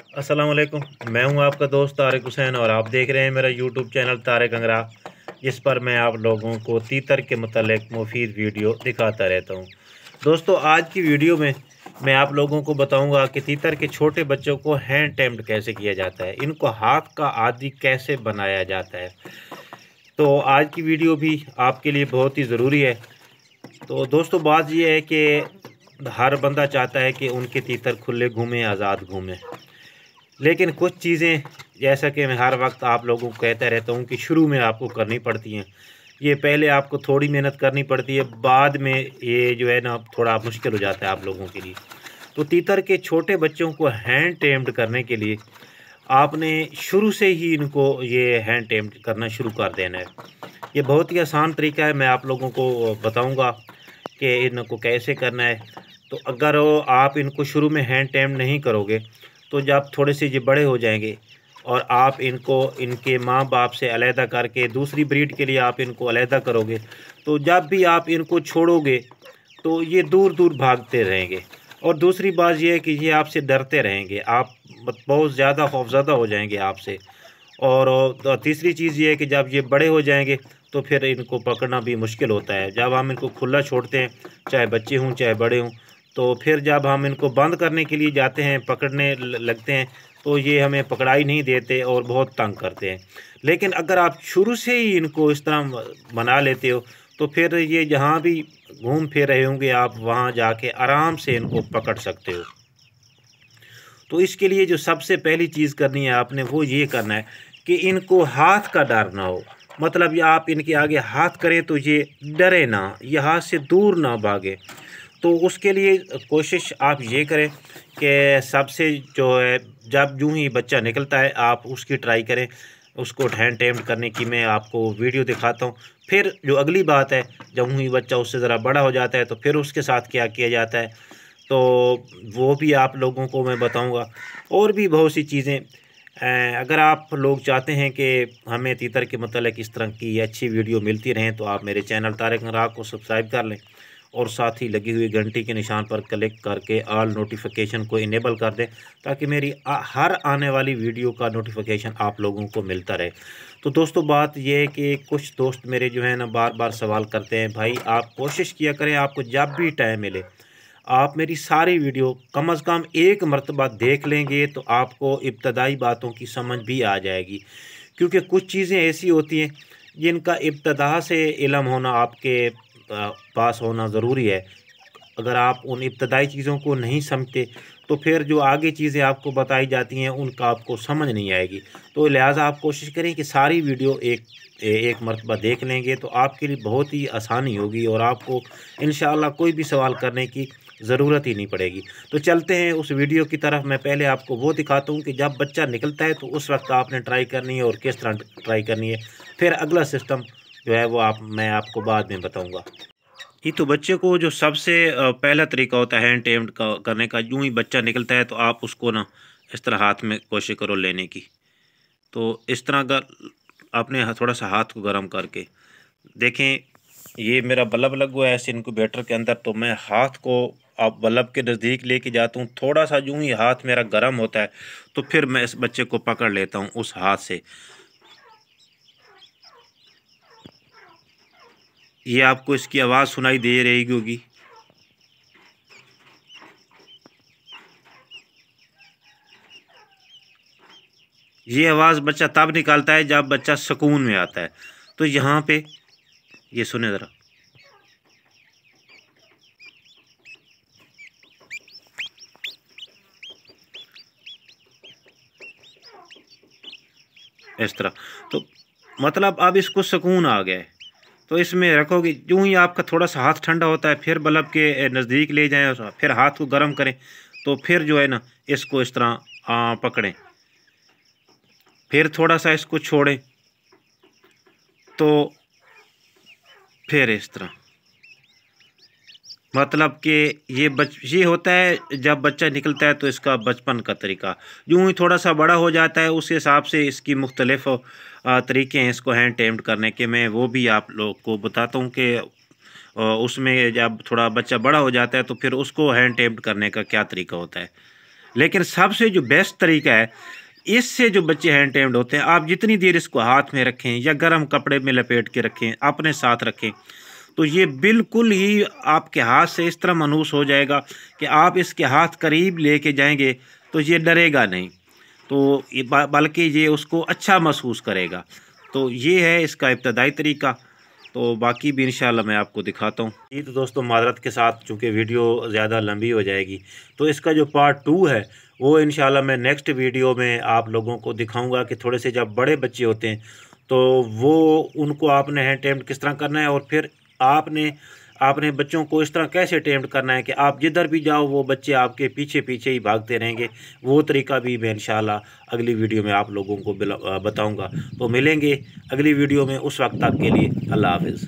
अस्सलाम वालेकुम। मैं हूं आपका दोस्त तारिक हुसैन और आप देख रहे हैं मेरा यूट्यूब चैनल तारिक अंगरा, जिस पर मैं आप लोगों को तीतर के मुतालिक मुफीद वीडियो दिखाता रहता हूं। दोस्तों, आज की वीडियो में मैं आप लोगों को बताऊंगा कि तीतर के छोटे बच्चों को हैंड टेम्ड कैसे किया जाता है, इनको हाथ का आदी कैसे बनाया जाता है। तो आज की वीडियो भी आपके लिए बहुत ही ज़रूरी है। तो दोस्तों, बात यह है कि हर बंदा चाहता है कि उनके तीतर खुले घूमें, आज़ाद घूमें, लेकिन कुछ चीज़ें, जैसा कि मैं हर वक्त आप लोगों को कहता रहता हूँ कि शुरू में आपको करनी पड़ती हैं। ये पहले आपको थोड़ी मेहनत करनी पड़ती है, बाद में ये जो है ना थोड़ा मुश्किल हो जाता है आप लोगों के लिए। तो तीतर के छोटे बच्चों को हैंड टेम्ड करने के लिए आपने शुरू से ही इनको ये हैंड टेम्ड करना शुरू कर देना है। ये बहुत ही आसान तरीका है, मैं आप लोगों को बताऊँगा कि इनको कैसे करना है। तो अगर आप इनको शुरू में हैंड टेम नहीं करोगे, तो जब थोड़े से ये बड़े हो जाएंगे और आप इनको इनके माँ बाप से अलहदा करके दूसरी ब्रीड के लिए आप इनको अलहदा करोगे, तो जब भी आप इनको छोड़ोगे तो ये दूर दूर भागते रहेंगे। और दूसरी बात यह है कि ये आपसे डरते रहेंगे, आप बहुत ज़्यादा खौफज़दा हो जाएंगे आपसे। और तीसरी चीज़ ये है कि जब ये बड़े हो जाएंगे तो फिर इनको पकड़ना भी मुश्किल होता है। जब हम इनको खुला छोड़ते हैं, चाहे बच्चे हों चाहे बड़े हों, तो फिर जब हम इनको बंद करने के लिए जाते हैं, पकड़ने लगते हैं, तो ये हमें पकड़ाई नहीं देते और बहुत तंग करते हैं। लेकिन अगर आप शुरू से ही इनको इस तरह बना लेते हो, तो फिर ये जहाँ भी घूम फिर रहे होंगे आप वहाँ जाके आराम से इनको पकड़ सकते हो। तो इसके लिए जो सबसे पहली चीज़ करनी है आपने, वो ये करना है कि इनको हाथ का डर ना हो। मतलब ये आप इनके आगे हाथ करें तो ये डरे ना, ये हाथ से दूर ना भागे। तो उसके लिए कोशिश आप ये करें कि सबसे जो है, जब यूँ ही बच्चा निकलता है आप उसकी ट्राई करें, उसको हैंड टेम्ड करने की मैं आपको वीडियो दिखाता हूँ। फिर जो अगली बात है, जब यूँ ही बच्चा उससे ज़रा बड़ा हो जाता है तो फिर उसके साथ क्या किया जाता है, तो वो भी आप लोगों को मैं बताऊंगा। और भी बहुत सी चीज़ें, अगर आप लोग चाहते हैं कि हमें तीतर के मतलब इस तरह की अच्छी वीडियो मिलती रहें, तो आप मेरे चैनल तारिक अंगरा को सब्सक्राइब कर लें और साथ ही लगी हुई घंटी के निशान पर क्लिक करके ऑल नोटिफिकेशन को इनेबल कर दें, ताकि मेरी हर आने वाली वीडियो का नोटिफिकेशन आप लोगों को मिलता रहे। तो दोस्तों, बात यह है कि कुछ दोस्त मेरे जो है ना बार बार सवाल करते हैं, भाई आप कोशिश किया करें, आपको जब भी टाइम मिले आप मेरी सारी वीडियो कम से कम एक मरतबा देख लेंगे तो आपको इब्तदाई बातों की समझ भी आ जाएगी। क्योंकि कुछ चीज़ें ऐसी होती हैं जिनका इब्तदा से इल्म होना आपके पास होना ज़रूरी है। अगर आप उन इब्तदाई चीज़ों को नहीं समझते, तो फिर जो आगे चीज़ें आपको बताई जाती हैं उनका आपको समझ नहीं आएगी। तो लिहाजा आप कोशिश करें कि सारी वीडियो एक मरतबा देख लेंगे तो आपके लिए बहुत ही आसानी होगी और आपको इंशाअल्लाह कोई भी सवाल करने की ज़रूरत ही नहीं पड़ेगी। तो चलते हैं उस वीडियो की तरफ। मैं पहले आपको वो दिखाता हूँ कि जब बच्चा निकलता है तो उस वक्त आपने ट्राई करनी है और किस तरह ट्राई करनी है। फिर अगला सिस्टम जो है वो मैं आपको बाद में बताऊँगा। ये तो बच्चे को जो सबसे पहला तरीका होता है हैंड टेम्ड करने का, यूं ही बच्चा निकलता है तो आप उसको ना इस तरह हाथ में कोशिश करो लेने की। तो इस तरह का आपने थोड़ा सा हाथ को गर्म करके देखें, ये मेरा बल्ब लगा हुआ है इस इनक्यूबेटर के अंदर, तो मैं हाथ को आप बल्ब के नज़दीक लेके जाता हूँ, थोड़ा सा यूं ही हाथ मेरा गर्म होता है तो फिर मैं इस बच्चे को पकड़ लेता हूँ उस हाथ से। ये आपको इसकी आवाज़ सुनाई दे रही होगी। ये आवाज़ बच्चा तब निकालता है जब बच्चा सुकून में आता है। तो यहाँ पे ये सुने ज़रा, इस तरह। तो मतलब अब इसको सुकून आ गया है। तो इसमें रखोगे, यूँ ही आपका थोड़ा सा हाथ ठंडा होता है, फिर बल्ब के नज़दीक ले जाएं और फिर हाथ को गर्म करें, तो फिर जो है ना इसको इस तरह पकड़ें, फिर थोड़ा सा इसको छोड़ें, तो फिर इस तरह। मतलब कि ये होता है जब बच्चा निकलता है तो इसका बचपन का तरीका। यूँ ही थोड़ा सा बड़ा हो जाता है उस हिसाब से इसकी मुख्तलिफ तरीके हैं इसको हैंड टेम्ड करने के। मैं वो भी आप लोग को बताता हूँ कि उसमें जब थोड़ा बच्चा बड़ा हो जाता है तो फिर उसको हैंड टेम्ड करने का क्या तरीका होता है। लेकिन सबसे जो बेस्ट तरीका है, इससे जो बच्चे हैंड टेम्ड होते हैं, आप जितनी देर इसको हाथ में रखें या गर्म कपड़े में लपेट के रखें, अपने साथ रखें, तो ये बिल्कुल ही आपके हाथ से इस तरह मनहूस हो जाएगा कि आप इसके हाथ करीब लेके जाएंगे तो ये डरेगा नहीं, तो बल्कि ये उसको अच्छा महसूस करेगा। तो ये है इसका इब्तदाई तरीका। तो बाकी भी इंशाल्लाह मैं आपको दिखाता हूँ। ये तो दोस्तों माज़रत के साथ, चूँकि वीडियो ज़्यादा लंबी हो जाएगी, तो इसका जो पार्ट 2 है वो इंशाल्लाह मैं नेक्स्ट वीडियो में आप लोगों को दिखाऊंगा कि थोड़े से जब बड़े बच्चे होते हैं तो वो उनको आपने हैंड टेम्ड किस तरह करना है, और फिर आपने बच्चों को इस तरह कैसे टेम्ड करना है कि आप जिधर भी जाओ वो बच्चे आपके पीछे पीछे ही भागते रहेंगे। वो तरीका भी मैं इंशाल्लाह अगली वीडियो में आप लोगों को बताऊंगा। तो मिलेंगे अगली वीडियो में, उस वक्त तक के लिए अल्लाह हाफ़िज़।